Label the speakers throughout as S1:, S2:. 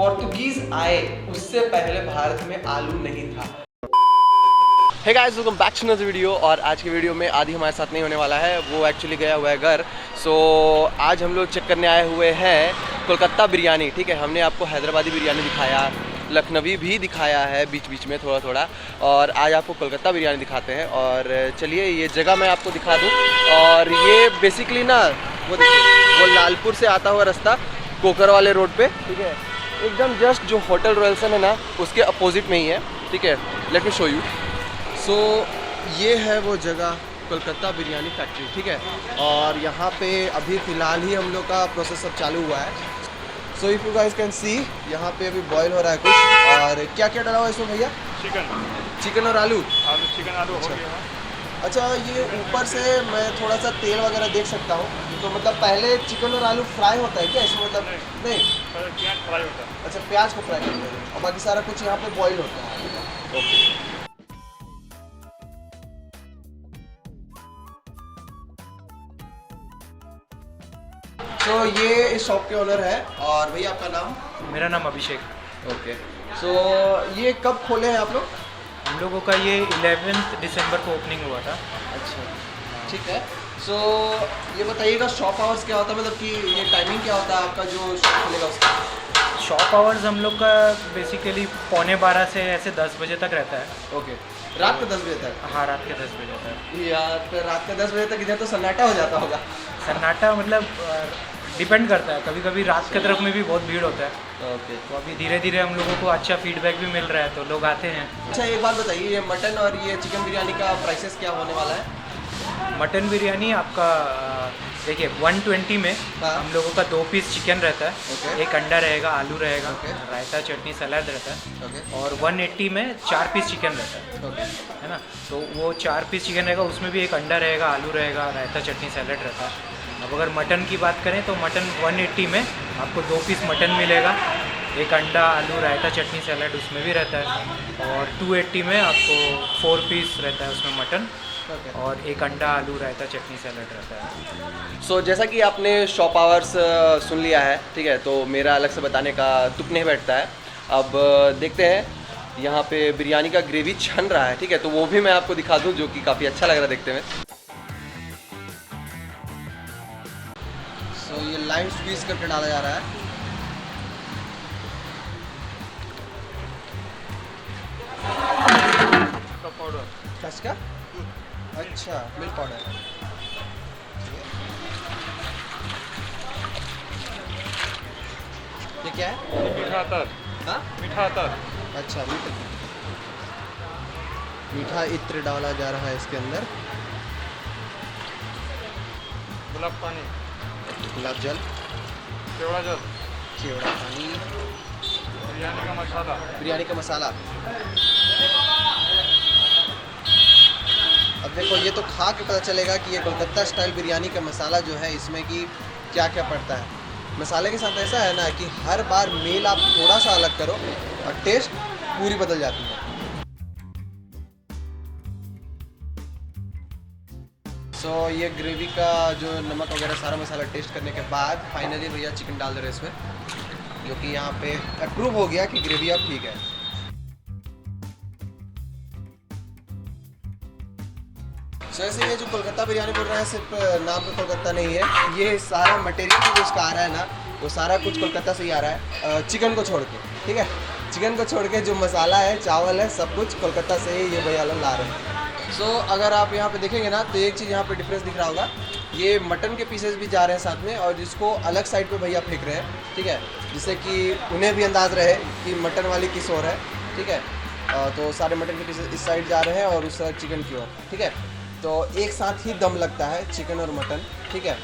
S1: पोर्तुगीज आए उससे पहले भारत में आलू नहीं था।
S2: Hey guys, welcome back to another video. और आज की वीडियो में आदि हमारे साथ नहीं होने वाला है, वो एक्चुअली गया हुआ है घर। सो आज हम लोग चेक करने आए हुए हैं कोलकाता बिरयानी। ठीक है, हमने आपको हैदराबादी बिरयानी दिखाया, लखनवी भी दिखाया है बीच बीच में थोड़ा थोड़ा, और आज आपको कोलकाता बिरयानी दिखाते हैं। और चलिए ये जगह मैं आपको दिखा दूँ। और ये बेसिकली ना वो लालपुर से आता हुआ रास्ता कोकर वाले रोड पे, ठीक है, एकदम जस्ट जो होटल रॉयल्सन है ना उसके अपोजिट में ही है। ठीक है, लेट मी शो यू। सो ये है वो जगह, कोलकाता बिरयानी फैक्ट्री। ठीक है, और यहाँ पे अभी फ़िलहाल ही हम लोग का प्रोसेस सब चालू हुआ है। So if you guys can see, यहाँ पे अभी बॉईल हो रहा है कुछ। और क्या क्या डाला हुआ है इसमें भैया? चिकन और आलू।
S3: चिकन आलू हो गया।
S1: अच्छा, ये ऊपर से मैं थोड़ा सा तेल वगैरह देख सकता हूँ, तो मतलब पहले चिकन और आलू फ्राई होता है क्या इसमें? मतलब नहीं,
S3: प्याज फ्राई होता है।
S1: अच्छा, प्याज को फ्राई करते हैं और बाकी सारा कुछ यहाँ पे बॉईल होता है। ओके, तो ये इस शॉप के ओनर है। और भैया आपका नाम?
S3: मेरा नाम अभिषेक।
S1: ओके, सो ये कब खोले हैं आप लोग?
S3: हम लोगों का ये 11 दिसंबर को ओपनिंग हुआ था।
S1: अच्छा, ठीक है। सो ये बताइएगा शॉप आवर्स क्या होता है, मतलब कि ये टाइमिंग क्या होता है आपका जो शॉप खुलेगा उसका?
S3: शॉप आवर्स हम लोग का बेसिकली 11:15 से ऐसे 10 बजे तक रहता है।
S1: ओके, रात के 10 बजे तक?
S3: हाँ, रात के 10 बजे तक।
S1: यार फिर रात के 10 बजे तक इधर तो सन्नाटा हो जाता होगा।
S3: सन्नाटा मतलब डिपेंड करता है, कभी कभी रात की तरफ में भी बहुत भीड़ होता है।
S1: ओके,
S3: तो अभी धीरे धीरे हम लोगों को अच्छा फीडबैक भी मिल रहा है, तो लोग आते हैं।
S1: अच्छा एक बात बताइए, ये मटन और ये चिकन बिरयानी का प्राइसेस क्या होने वाला है?
S3: मटन बिरयानी आपका देखिए 120 में
S1: हाँ।
S3: हम लोगों का 2 पीस चिकन रहता है,
S1: ओके।
S3: एक अंडा रहेगा, आलू रहेगा,
S1: ओके।
S3: रायता, चटनी, सलाद रहता है।
S1: ओके,
S3: और 180 में 4 पीस चिकन रहता है,
S1: ओके,
S3: है ना। तो वो 4 पीस चिकन रहेगा, उसमें भी एक अंडा रहेगा, आलू रहेगा, रायता, चटनी, सैलड रहता है। अब अगर मटन की बात करें तो मटन 180 में आपको 2 पीस मटन मिलेगा, एक अंडा, आलू, रायता, चटनी, सैलड उसमें भी रहता है। और 280 में आपको 4 पीस रहता है उसमें मटन,
S1: ओके।
S3: और एक अंडा, आलू, रायता, चटनी, सैलड रहता है।
S2: सो जैसा कि आपने शॉप आवर्स सुन लिया है, ठीक है, तो मेरा अलग से बताने का तुक नहीं बैठता है। अब देखते हैं, यहाँ पे बिरयानी का ग्रेवी छन रहा है, ठीक है, तो वो भी मैं आपको दिखा दूँ, जो कि काफ़ी अच्छा लग रहा है देखते में।
S1: सो ये लाइम स्क्वीज करके डाला जा रहा है।
S3: पाउडर
S1: कस का? अच्छा, मिल्क पाउडर। ये क्या है?
S3: मीठा अतर।
S1: हाँ?
S3: मीठा अतर।
S1: अच्छा, मीठा इत्र डाला जा रहा है इसके अंदर।
S3: गुलाब पानी,
S1: गुलाब जल,
S3: केवड़ा जल,
S1: केवड़ा पानी,
S3: बिरयानी का मसाला।
S1: बिरयानी का मसाला। अब देखो, ये तो खा के पता चलेगा कि ये कोलकाता स्टाइल बिरयानी का मसाला जो है इसमें कि क्या क्या पड़ता है। मसाले के साथ ऐसा है ना कि हर बार मेल आप थोड़ा सा अलग करो और टेस्ट पूरी बदल जाती है। सो ये ग्रेवी का जो नमक वगैरह सारा मसाला टेस्ट करने के बाद फाइनली भैया चिकन डाल दे रहे हैं इसमें, जो कि यहाँ पे अप्रूव हो गया कि ग्रेवी अब ठीक है। सो ऐसे ये जो कोलकाता बिरयानी बोल रहा है, सिर्फ नाम पे कोलकाता नहीं है, ये सारा मटेरियल जो इसका आ रहा है ना, वो सारा कुछ कोलकाता से ही आ रहा है, चिकन को छोड़ के। ठीक है, चिकन को छोड़ के जो मसाला है, चावल है, सब कुछ कोलकाता से ही ये भैया लोग ला रहे हैं। सो अगर आप यहाँ पे देखेंगे ना, तो एक चीज़ यहाँ पे डिफरेंस दिख रहा होगा, ये मटन के पीसेस भी जा रहे हैं साथ में, और जिसको अलग साइड पे भैया फेंक रहे हैं। ठीक है, जिससे कि उन्हें भी अंदाज़ रहे कि मटन वाली किस ओर है। ठीक है, तो सारे मटन के पीसेस इस साइड जा रहे हैं और उस साइड चिकन की ओर। ठीक है, तो एक साथ ही दम लगता है चिकन और मटन। ठीक है,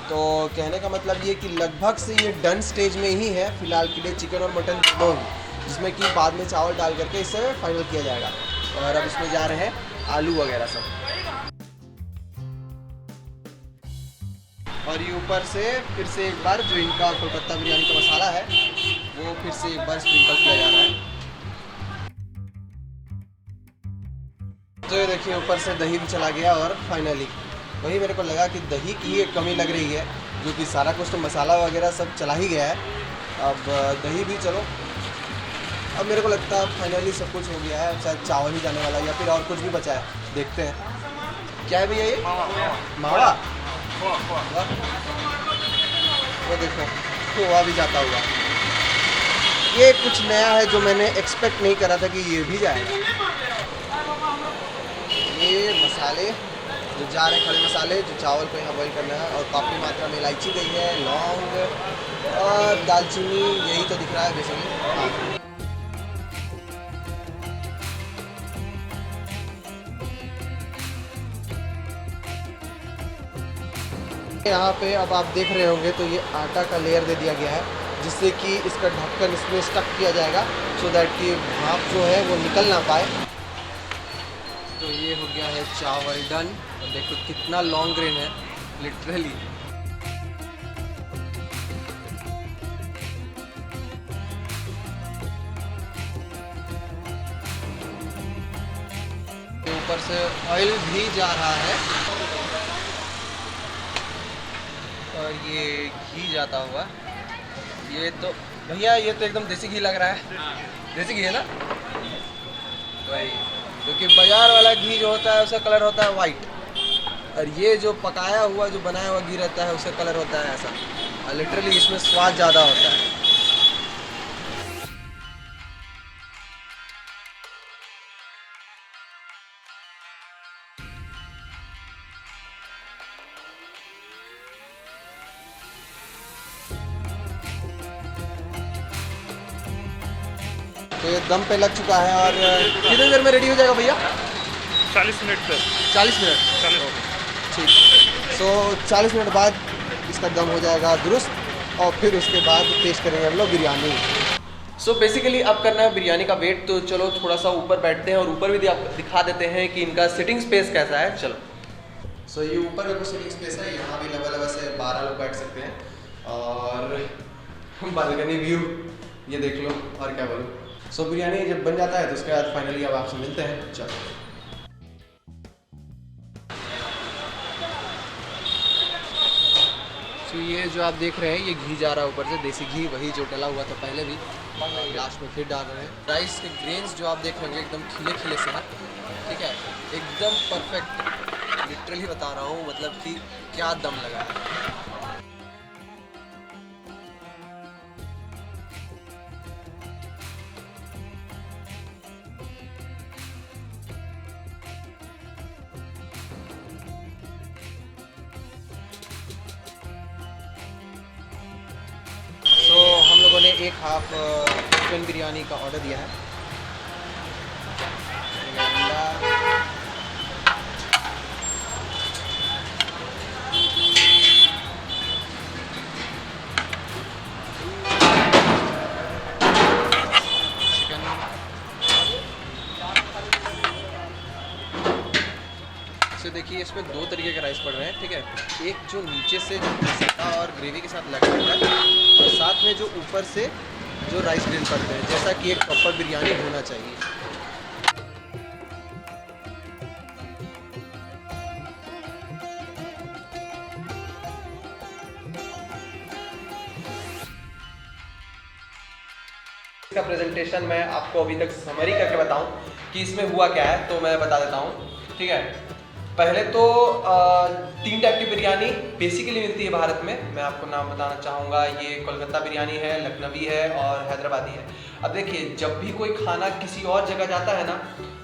S1: तो कहने का मतलब ये कि लगभग से ये डन स्टेज में ही है फ़िलहाल के लिए, चिकन और मटन दोनों ही, जिसमें कि बाद में चावल डाल करके इसे फाइनल किया जाएगा। और अब इसमें जा रहे हैं आलू वगैरह सब, और ये ऊपर से फिर से एक बार जो इनका कोलकाता बिरयानी का मसाला है वो फिर से एक बार स्प्रिंकल किया जा रहा है। तो ये देखिए ऊपर से दही भी चला गया, और फाइनली वही मेरे को लगा कि दही की एक कमी लग रही है, जो कि सारा कुछ तो मसाला वगैरह सब चला ही गया है, अब दही भी चलो। अब मेरे को लगता है फाइनली सब कुछ हो गया है, शायद चावल ही जाने वाला है या फिर और कुछ भी बचा है, देखते हैं। क्या है भैया ये? मावा। वो देखो खोआ भी जाता हुआ। ये कुछ नया है जो मैंने एक्सपेक्ट नहीं करा था कि ये भी जाएगा। ये मसाले जो जा रहे हैं, खड़े मसाले जो चावल को यहाँ बॉईल करना है, और काफ़ी मात्रा में इलायची गई है, लौंग और दालचीनी, यही तो दिख रहा है बेसिकली। हाँ, यहाँ पे अब आप देख रहे होंगे तो ये आटा का लेयर दे दिया गया है, जिससे कि इसका ढक्कन इसमें स्टक किया जाएगा, सो दैट कि भाप जो है वो निकल ना पाए। तो ये हो गया है चावल डन। देखो कितना लॉन्ग ग्रेन है लिटरली। ऊपर से ऑयल भी जा रहा है और ये घी जाता हुआ। ये तो भैया ये तो एकदम देसी घी लग रहा है। देसी घी है ना? वही, क्योंकि बाजार वाला घी जो होता है उसका कलर होता है वाइट, और ये जो पकाया हुआ जो बनाया हुआ घी रहता है उसका कलर होता है ऐसा, और लिटरली इसमें स्वाद ज़्यादा होता है। तो ये दम पे लग चुका है, और कितनी देर में रेडी हो जाएगा भैया?
S4: 40 मिनट तक।
S1: 40 मिनट, ठीक। सो 40 मिनट बाद इसका दम हो जाएगा दुरुस्त, और फिर उसके बाद टेस्ट करेंगे हम लोग बिरयानी।
S2: सो बेसिकली अब करना है बिरयानी का वेट, तो चलो थोड़ा सा ऊपर बैठते हैं और ऊपर भी दिखा देते हैं कि इनका सिटिंग स्पेस कैसा है। चलो।
S1: सो ये ऊपर का कुछ सिटिंग स्पेस है, यहाँ भी लगभग से 12 लोग बैठ सकते हैं, और बालकनी व्यू ये देख लो, और क्या बोलूँ। सो बिरयानी जब बन जाता है तो उसके बाद फाइनली अब आपसे मिलते हैं। चलो। तो ये जो आप देख रहे हैं ये घी जा रहा है ऊपर से, देसी घी, वही जो डला हुआ था पहले भी, लास्ट में फिर डाल रहे हैं। राइस के ग्रेन्स जो आप देख रहे हैं एकदम खिले खिले से हैं, ठीक है, एकदम परफेक्ट। लिटरली बता रहा हूँ, मतलब कि क्या दम लगा है। तो हम लोगों ने एक हाफ चिकन बिरयानी का ऑर्डर दिया है। चिकन से देखिए इसमें दो तरीके के राइस पड़ रहे हैं, ठीक है। एक जो नीचे से जो मसाला और ग्रेवी के साथ लगा हुआ है, और साथ में जो ऊपर से जो राइस ग्रिल पड़ते हैं, जैसा कि एक प्रॉपर बिरयानी होना चाहिए। इसका प्रेजेंटेशन मैं आपको अभी तक समरी करके बताऊं कि इसमें हुआ क्या है, तो मैं बता देता हूं, ठीक है। पहले तो 3 टाइप की बिरयानी बेसिकली मिलती है भारत में। मैं आपको नाम बताना चाहूँगा, ये कोलकाता बिरयानी है, लखनवी है और हैदराबादी है। अब देखिए, जब भी कोई खाना किसी और जगह जाता है ना,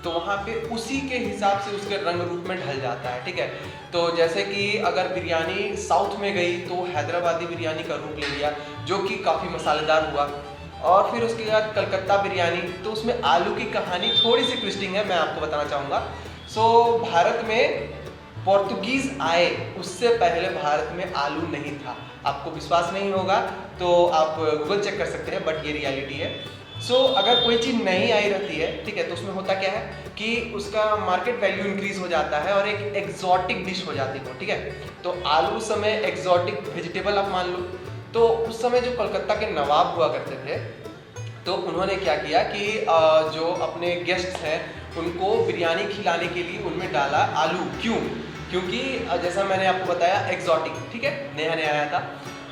S1: तो वहाँ पे उसी के हिसाब से उसके रंग रूप में ढल जाता है, ठीक है। तो जैसे कि अगर बिरयानी साउथ में गई तो हैदराबादी बिरयानी का रूप ले लिया, जो कि काफ़ी मसालेदार हुआ। और फिर उसके बाद कलकत्ता बिरयानी, तो उसमें आलू की कहानी थोड़ी सी ट्विस्टिंग है, मैं आपको बताना चाहूँगा। सो भारत में पोर्तुगीज़ आए, उससे पहले भारत में आलू नहीं था। आपको विश्वास नहीं होगा तो आप गूगल चेक कर सकते हैं, बट ये रियलिटी है। सो अगर कोई चीज़ नहीं आई रहती है, ठीक है, तो उसमें होता क्या है कि उसका मार्केट वैल्यू इंक्रीज हो जाता है और एक एग्जॉटिक डिश हो जाती है, ठीक है। तो आलू उस समय एग्जॉटिक वेजिटेबल आप मान लो। तो उस समय जो कलकत्ता के नवाब हुआ करते थे, तो उन्होंने क्या किया कि जो अपने गेस्ट्स हैं उनको बिरयानी खिलाने के लिए उनमें डाला आलू। क्यों? क्योंकि जैसा मैंने आपको बताया एग्जॉटिक, ठीक है, नया नया आया था।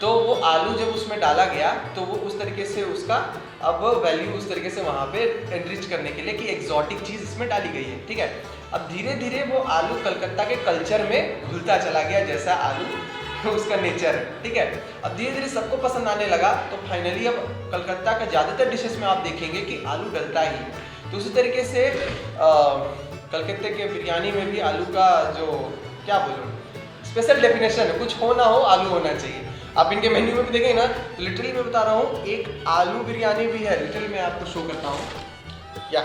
S2: तो वो आलू जब उसमें डाला गया तो वो उस तरीके से उसका अब वैल्यू उस तरीके से वहाँ पे एनरिच करने के लिए कि एक्सोटिक चीज़ इसमें डाली गई है, ठीक है। अब धीरे धीरे वो आलू कलकत्ता के कल्चर में घुलता चला गया, जैसा आलू उसका नेचर है, ठीक है। अब धीरे धीरे सबको पसंद आने लगा, तो फाइनली अब कलकत्ता का ज़्यादातर डिशेस में आप देखेंगे कि आलू डलता ही है। तो उसी तरीके से कलकत्ते के बिरयानी में भी आलू का जो क्या बोलूँ स्पेशल डेफिनेशन है, कुछ हो ना हो आलू होना चाहिए। आप इनके मेन्यू में भी देखेंगे ना, तो लिटरली मैं बता रहा हूँ एक आलू बिरयानी भी है, लिटरली मैं आपको शो करता हूँ, या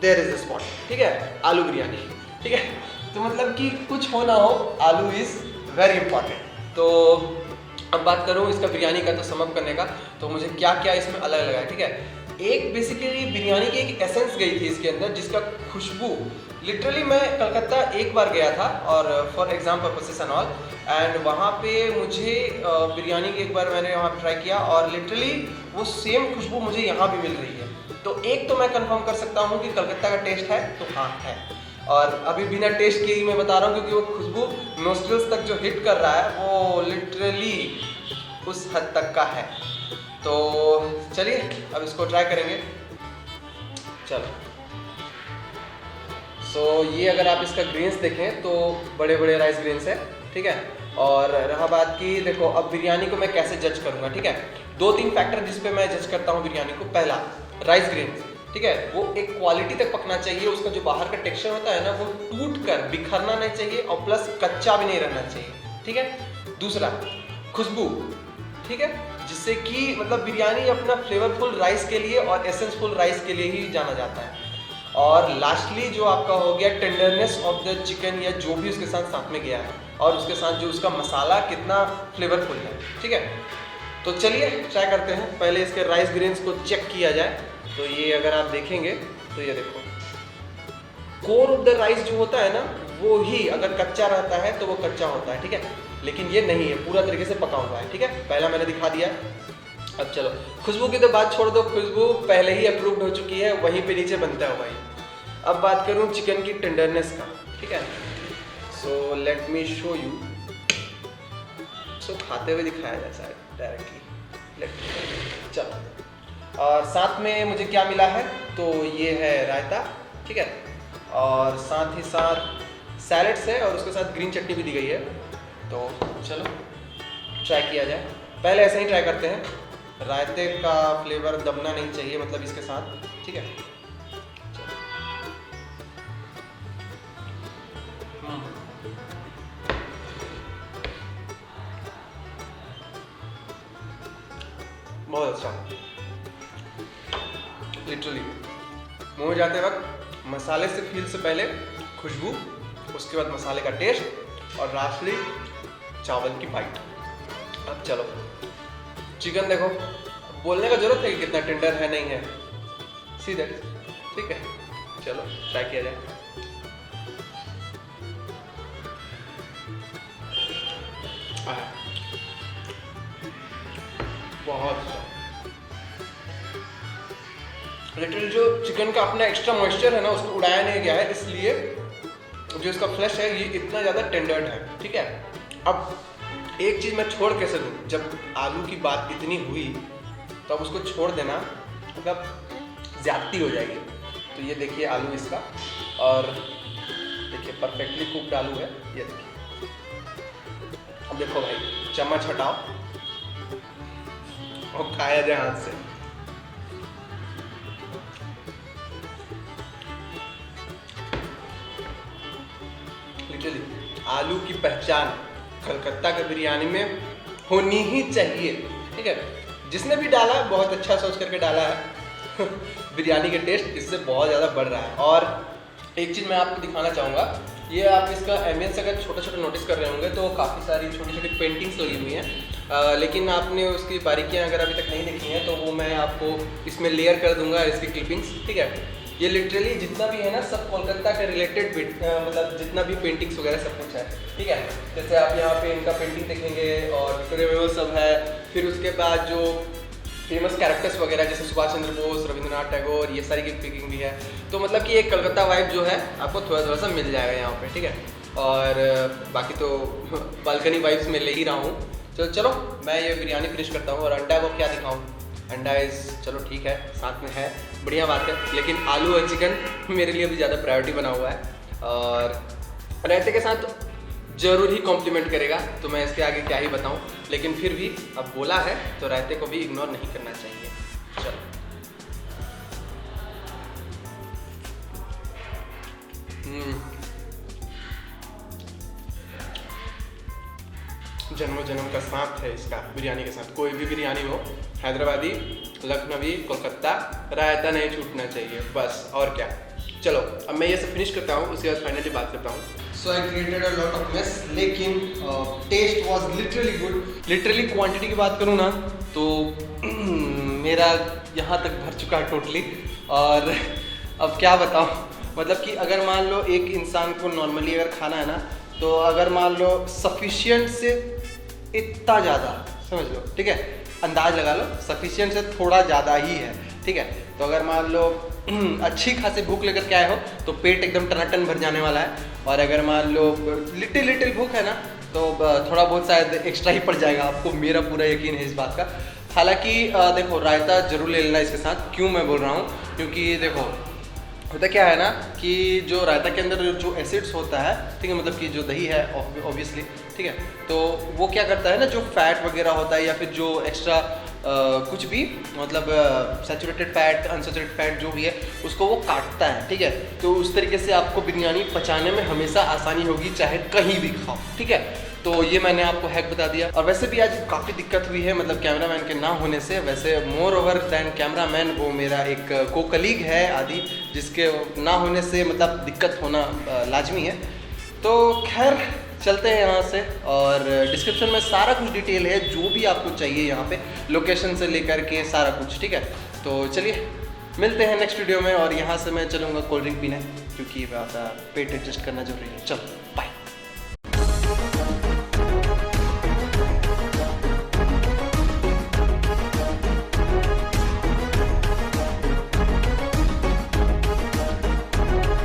S2: देयर इज अ स्पॉट, ठीक है, आलू बिरयानी, ठीक है। तो मतलब कि कुछ हो ना हो आलू इज़ वेरी इंपॉर्टेंट। तो अब बात करूँ इसका बिरयानी का, तो समअप करने का, तो मुझे क्या क्या इसमें अलग लगा है, ठीक है। एक बेसिकली बिरयानी की एक एसेंस गई थी इसके अंदर, जिसका खुशबू लिटरली मैं कलकत्ता एक बार गया था और for exam purposes and all, and वहाँ पे मुझे बिरयानी की एक बार मैंने वहाँ ट्राई किया और लिटरली वो सेम खुशबू मुझे यहाँ भी मिल रही है। तो एक तो मैं कंफर्म कर सकता हूँ कि कलकत्ता का टेस्ट है, तो हाँ है। और अभी बिना टेस्ट के ही मैं बता रहा हूँ, क्योंकि वो खुशबू नोस्ट्रिल्स तक जो हिट कर रहा है वो लिटरली उस हद तक का है। तो चलिए अब इसको ट्राई करेंगे, चलो। सो ये अगर आप इसका ग्रेन्स देखें तो बड़े बड़े राइस ग्रेन्स है, ठीक है। और रहा बात की, देखो अब बिरयानी को मैं कैसे जज करूँगा, ठीक है। 2-3 फैक्टर जिस पे मैं जज करता हूँ बिरयानी को। पहला, राइस ग्रेन्स, ठीक है, वो एक क्वालिटी तक पकना चाहिए, उसका जो बाहर का टेक्सचर होता है ना वो टूट कर बिखरना नहीं चाहिए और प्लस कच्चा भी नहीं रहना चाहिए, ठीक है। दूसरा, खुशबू, ठीक है, जिससे कि मतलब बिरयानी अपना फ्लेवरफुल राइस के लिए और एसेंसफुल राइस के लिए ही जाना जाता है। और लास्टली जो आपका हो गया टेंडरनेस ऑफ द चिकन, या जो भी उसके साथ में गया है, और उसके साथ जो उसका मसाला कितना फ्लेवरफुल है, ठीक है। तो चलिए ट्राई करते हैं। पहले इसके राइस ग्रेन्स को चेक किया जाए। तो ये अगर आप देखेंगे तो ये देखो, कोर ऑफ द राइस जो होता है ना वो ही अगर कच्चा रहता है तो वो कच्चा होता है, ठीक है, लेकिन ये नहीं है, पूरा तरीके से पका हुआ है, ठीक है। पहला मैंने दिखा दिया। अब चलो खुशबू की तो बात छोड़ दो, खुशबू पहले ही अप्रूव्ड हो चुकी है, वहीं पे नीचे बनता है भाई। अब बात करूँ चिकन की टेंडरनेस का, ठीक है। So let me show you. So खाते हुए दिखाया जाए शायद डायरेक्टली, चलो। और साथ में मुझे क्या मिला है, तो ये है रायता, ठीक है, और साथ ही साथ सैलड्स है और उसके साथ ग्रीन चटनी भी दी गई है। तो चलो ट्राई किया जाए। पहले ऐसे ही ट्राई करते हैं, रायते का फ्लेवर दबना नहीं चाहिए, मतलब इसके साथ, ठीक है। बहुत अच्छा, लिटरली मुँह जाते वक्त मसाले से फील से पहले खुशबू, उसके बाद मसाले का टेस्ट और लास्टली चावल की बाइट। अब चलो चिकन देखो, बोलने का जरूरत है कि कितना टेंडर है नहीं है, सी दैट, ठीक है। चलो ट्राई किया जाए। बहुत लिटरली जो चिकन का अपना एक्स्ट्रा मॉइस्चर है ना उसको उड़ाया नहीं गया है, इसलिए जो इसका फ्लैश है ये इतना ज़्यादा टेंडर्ड है, ठीक है। अब एक चीज़ मैं छोड़ कैसे दूँ, जब आलू की बात इतनी हुई तो अब उसको छोड़ देना मतलब ज़्यादती हो जाएगी। तो ये देखिए आलू इसका, और देखिए परफेक्टली कुक्ड आलू है, ये देखिए। अब देखो भाई, चम्मच हटाओ और खाया जाए हाथ से। लिटरली आलू की पहचान कलकत्ता के बिरयानी में होनी ही चाहिए, ठीक है। जिसने भी डाला बहुत अच्छा सोच करके डाला है। बिरयानी के टेस्ट इससे बहुत ज़्यादा बढ़ रहा है। और एक चीज़ मैं आपको दिखाना चाहूँगा, ये आप इसका एम्बियंस अगर छोटे छोटे नोटिस कर रहे होंगे तो काफ़ी सारी छोटी छोटी पेंटिंग्स लगी हुई हैं, लेकिन आपने उसकी बारीकियाँ अगर अभी तक नहीं देखी हैं तो वो मैं आपको इसमें लेयर कर दूंगा, इसकी क्लिपिंग्स, ठीक है। ये लिटरली जितना भी है ना सब कोलकाता के रिलेटेड मतलब जितना भी पेंटिंग्स वगैरह सब कुछ है, ठीक है। जैसे आप यहाँ पे इनका पेंटिंग देखेंगे और विक्टोरिया मेमोरियल सब है, फिर उसके बाद जो फेमस कैरेक्टर्स वगैरह जैसे सुभाष चंद्र बोस, रविंद्रनाथ टैगोर, ये सारी की पिकिंग भी है। तो मतलब कि एक कलकत्ता वाइब जो है आपको थोड़ा थोड़ा सा मिल जाएगा यहाँ पे, ठीक है। और बाकी तो बालकनी वाइब्स में ले ही रहा हूँ, तो चलो मैं ये बिरयानी फिनिश करता हूँ। और अंडा को क्या दिखाऊँ, अंडा इज़ चलो ठीक है साथ में है, बढ़िया बात है, लेकिन आलू और चिकन मेरे लिए भी ज़्यादा प्रायोरिटी बना हुआ है। और रायते के साथ ज़रूर ही कॉम्प्लीमेंट करेगा, तो मैं इसके आगे क्या ही बताऊँ, लेकिन फिर भी अब बोला है तो रायते को भी इग्नोर नहीं करना चाहिए। चलो जन्मों जन्म का साथ है इसका बिरयानी के साथ। कोई भी बिरयानी हो, हैदराबादी, लखनवी, कोलकाता, रायता नहीं छूटना चाहिए बस, और क्या। चलो अब मैं ये सब फिनिश करता हूँ, उसके बाद फाइनली बात करता हूँ।
S1: So I created a lot of mess, लेकिन taste was literally good.
S2: Literally quantity की बात करूँ ना तो मेरा यहाँ तक भर चुका है टोटली। और अब क्या बताऊँ, मतलब कि अगर मान लो एक इंसान को नॉर्मली अगर खाना है ना, तो अगर मान लो सफिशिएंट से इतना ज़्यादा समझ लो, ठीक है, अंदाज लगा लो, सफिशिएंट से थोड़ा ज़्यादा ही है, ठीक है। तो अगर मान लो अच्छी खासी भूख लेकर के आए हो तो पेट एकदम टनाटन भर जाने वाला है। और अगर मान लो लिटिल भूख है ना तो थोड़ा बहुत शायद एक्स्ट्रा ही पड़ जाएगा आपको, मेरा पूरा यकीन है इस बात का। हालांकि देखो रायता जरूर ले लेना इसके साथ। क्यों मैं बोल रहा हूँ, क्योंकि देखो होता क्या है ना कि जो रायता के अंदर जो एसिड्स होता है, ठीक है, मतलब कि जो दही है ऑब्वियसली, ठीक है, तो वो क्या करता है ना, जो फैट वगैरह होता है या फिर जो एक्स्ट्रा कुछ भी मतलब सैचुरेटेड फैट, अनसैचुरेटेड फैट जो भी है उसको वो काटता है, ठीक है। तो उस तरीके से आपको बिरयानी पचाने में हमेशा आसानी होगी, चाहे कहीं भी खाओ, ठीक है। तो ये मैंने आपको हैक बता दिया। और वैसे भी आज काफ़ी दिक्कत हुई है, मतलब कैमरामैन के ना होने से। वैसे मोर ओवर दैन कैमरामैन वो मेरा एक को कलीग है आदि, जिसके ना होने से मतलब दिक्कत होना लाजमी है। तो खैर चलते हैं यहाँ से, और डिस्क्रिप्शन में सारा कुछ डिटेल है जो भी आपको चाहिए यहाँ पे, लोकेशन से लेकर के सारा कुछ, ठीक है। तो चलिए मिलते हैं नेक्स्ट वीडियो में। और यहाँ से मैं चलूँगा कोल्ड ड्रिंक पीने, क्योंकि पेट एडजस्ट करना जरूरी है। चलो बाय।